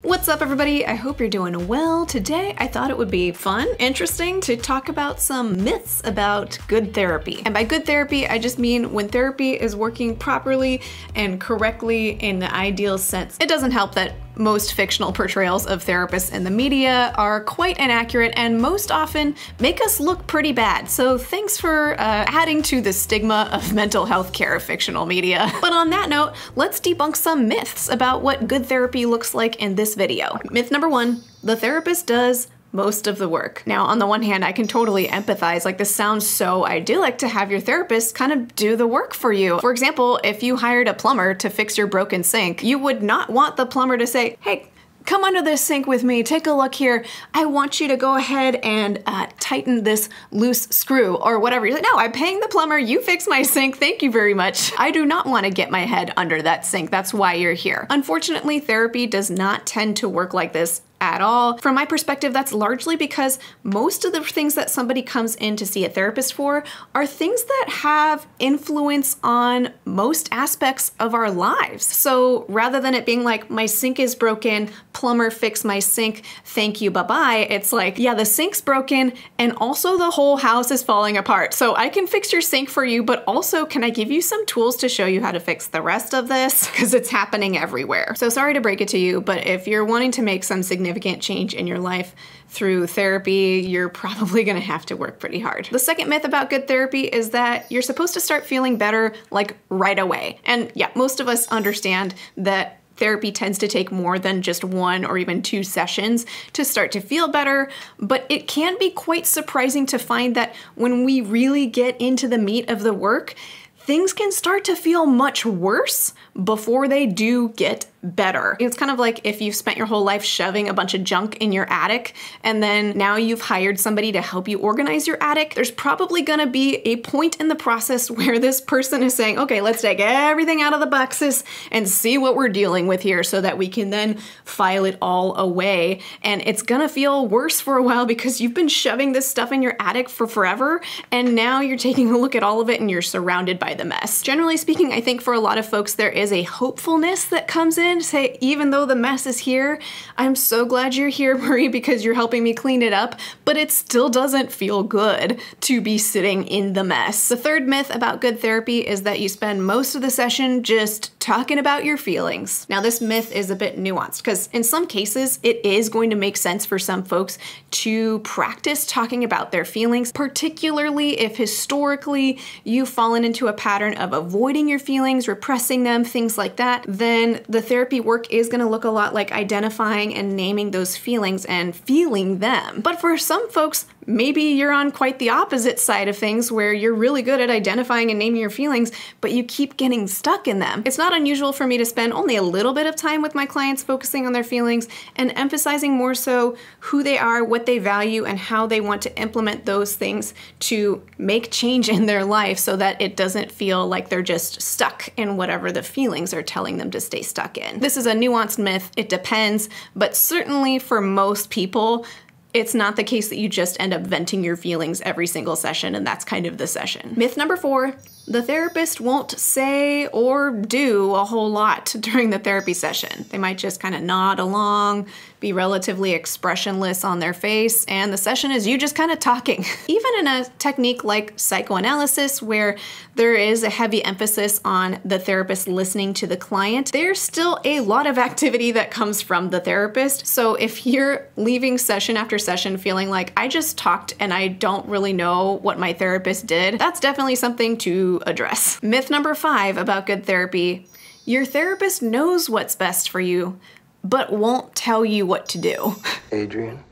What's up, everybody? I hope you're doing well. Today, I thought it would be fun, interesting to talk about some myths about good therapy. And by good therapy, I just mean when therapy is working properly and correctly in the ideal sense. It doesn't help that most fictional portrayals of therapists in the media are quite inaccurate and most often make us look pretty bad. So thanks for adding to the stigma of mental health care fictional media. But on that note, let's debunk some myths about what good therapy looks like in this video. Myth number one, the therapist does most of the work. Now, on the one hand, I can totally empathize. Like, this sounds so idyllic to have your therapist kind of do the work for you. For example, if you hired a plumber to fix your broken sink, you would not want the plumber to say, hey, come under this sink with me, take a look here. I want you to go ahead and tighten this loose screw or whatever. You're like, no, I'm paying the plumber, you fix my sink, thank you very much. I do not want to get my head under that sink. That's why you're here. Unfortunately, therapy does not tend to work like this at all. From my perspective, that's largely because most of the things that somebody comes in to see a therapist for are things that have influence on most aspects of our lives. So rather than it being like, my sink is broken, plumber fix my sink, thank you, bye-bye, it's like, yeah, the sink's broken and also the whole house is falling apart. So I can fix your sink for you, but also can I give you some tools to show you how to fix the rest of this? Because it's happening everywhere. So sorry to break it to you, but if you're wanting to make some significant change in your life through therapy, you're probably gonna have to work pretty hard. The second myth about good therapy is that you're supposed to start feeling better like right away. And yeah, most of us understand that therapy tends to take more than just 1 or even 2 sessions to start to feel better, but it can be quite surprising to find that when we really get into the meat of the work, things can start to feel much worse before they do get better. It's kind of like if you've spent your whole life shoving a bunch of junk in your attic and then now you've hired somebody to help you organize your attic. There's probably gonna be a point in the process where this person is saying, okay, let's take everything out of the boxes and see what we're dealing with here so that we can then file it all away. And it's gonna feel worse for a while because you've been shoving this stuff in your attic for forever and now you're taking a look at all of it and you're surrounded by the mess. Generally speaking, I think for a lot of folks there is a hopefulness that comes in to say, even though the mess is here, I'm so glad you're here, Marie, because you're helping me clean it up, but it still doesn't feel good to be sitting in the mess. The third myth about good therapy is that you spend most of the session just talking about your feelings. Now, this myth is a bit nuanced because in some cases, it is going to make sense for some folks to practice talking about their feelings, particularly if historically you've fallen into a pattern of avoiding your feelings, repressing them, things like that. Then the therapy work is going to look a lot like identifying and naming those feelings and feeling them. But for some folks, maybe you're on quite the opposite side of things where you're really good at identifying and naming your feelings, but you keep getting stuck in them. It's not unusual for me to spend only a little bit of time with my clients focusing on their feelings and emphasizing more so who they are, what they value, and how they want to implement those things to make change in their life so that it doesn't feel like they're just stuck in whatever the feelings are telling them to stay stuck in. This is a nuanced myth, it depends, but certainly for most people, it's not the case that you just end up venting your feelings every single session and that's kind of the session. Myth number 4, the therapist won't say or do a whole lot during the therapy session. They might just kind of nod along, be relatively expressionless on their face, and the session is you just kind of talking. Even in a technique like psychoanalysis, where there is a heavy emphasis on the therapist listening to the client, there's still a lot of activity that comes from the therapist. So if you're leaving session after session feeling like, I just talked and I don't really know what my therapist did, that's definitely something to address. Myth number 5 about good therapy, your therapist knows what's best for you, but won't tell you what to do. Adrian,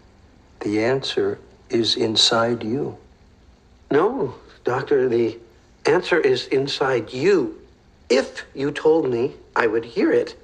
the answer is inside you. No, doctor, the answer is inside you. If you told me, I would hear it.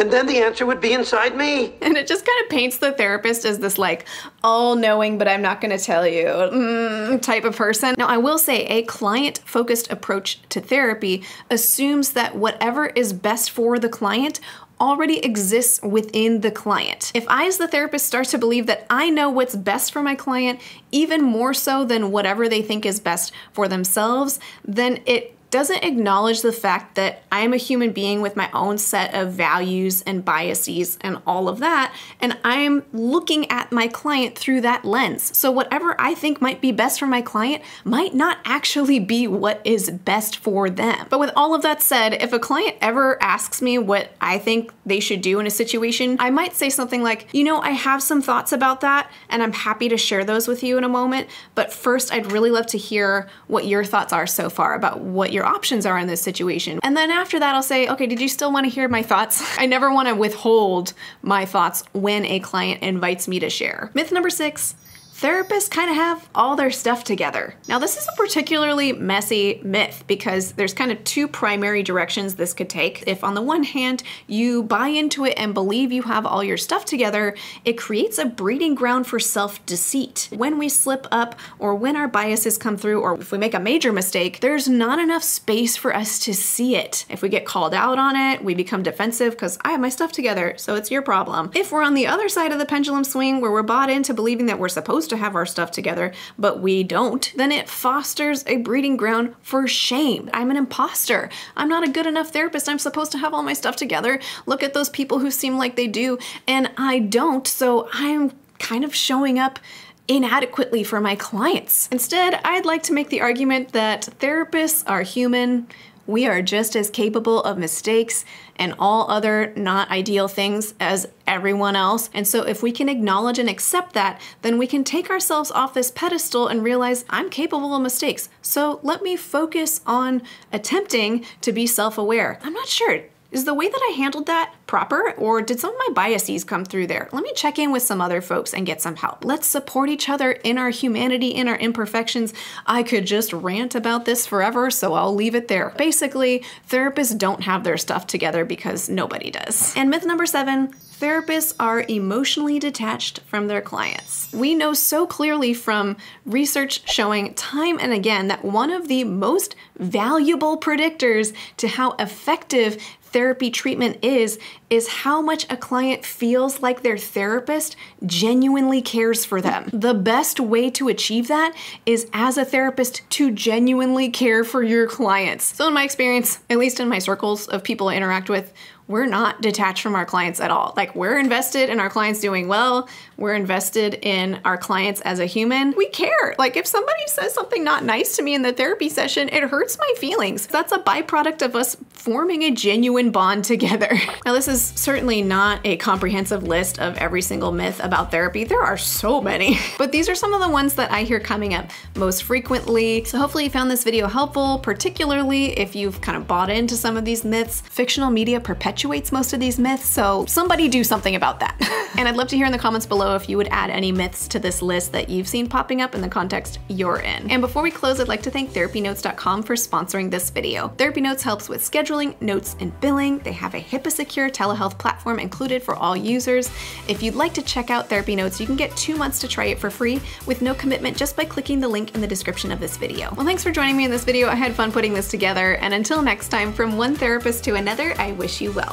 And then the answer would be inside me. And it just kind of paints the therapist as this like all-knowing, but I'm not gonna tell you type of person. Now, I will say a client-focused approach to therapy assumes that whatever is best for the client already exists within the client. If I as the therapist start to believe that I know what's best for my client, even more so than whatever they think is best for themselves, then it doesn't acknowledge the fact that I am a human being with my own set of values and biases and all of that, and I'm looking at my client through that lens. So whatever I think might be best for my client might not actually be what is best for them. But with all of that said, if a client ever asks me what I think they should do in a situation, I might say something like, you know, I have some thoughts about that, and I'm happy to share those with you in a moment, but first I'd really love to hear what your thoughts are so far about what your options are in this situation. And then after that, I'll say, okay, did you still want to hear my thoughts? I never want to withhold my thoughts when a client invites me to share. Myth number 6. Therapists kind of have all their stuff together. Now, this is a particularly messy myth because there's kind of two primary directions this could take. If on the one hand, you buy into it and believe you have all your stuff together, it creates a breeding ground for self-deceit. When we slip up or when our biases come through or if we make a major mistake, there's not enough space for us to see it. If we get called out on it, we become defensive because I have my stuff together, so it's your problem. If we're on the other side of the pendulum swing where we're bought into believing that we're supposed to have our stuff together, but we don't, then it fosters a breeding ground for shame. I'm an imposter. I'm not a good enough therapist. I'm supposed to have all my stuff together. Look at those people who seem like they do, and I don't, so I'm kind of showing up inadequately for my clients. Instead, I'd like to make the argument that therapists are human. We are just as capable of mistakes and all other not ideal things as everyone else. And so if we can acknowledge and accept that, then we can take ourselves off this pedestal and realize I'm capable of mistakes. So let me focus on attempting to be self-aware. I'm not sure. Is the way that I handled that proper, or did some of my biases come through there? Let me check in with some other folks and get some help. Let's support each other in our humanity, in our imperfections. I could just rant about this forever, so I'll leave it there. Basically, therapists don't have their stuff together because nobody does. And myth number 7, therapists are emotionally detached from their clients. We know so clearly from research showing time and again that one of the most valuable predictors to how effective therapy treatment is how much a client feels like their therapist genuinely cares for them. The best way to achieve that is as a therapist to genuinely care for your clients. So in my experience, at least in my circles of people I interact with, we're not detached from our clients at all. Like, we're invested in our clients doing well. We're invested in our clients as a human. We care. Like, if somebody says something not nice to me in the therapy session, it hurts my feelings. That's a byproduct of us forming a genuine bond together. Now, this is certainly not a comprehensive list of every single myth about therapy. There are so many, but these are some of the ones that I hear coming up most frequently. So hopefully you found this video helpful, particularly if you've kind of bought into some of these myths. Fictional media perpetuates most of these myths, so somebody do something about that. And I'd love to hear in the comments below if you would add any myths to this list that you've seen popping up in the context you're in. And before we close, I'd like to thank TherapyNotes.com for sponsoring this video. TherapyNotes helps with scheduling, notes, and billing. They have a HIPAA-secure telehealth platform included for all users. If you'd like to check out TherapyNotes, you can get 2 months to try it for free with no commitment just by clicking the link in the description of this video. Well, thanks for joining me in this video. I had fun putting this together, and until next time, from one therapist to another, I wish you well.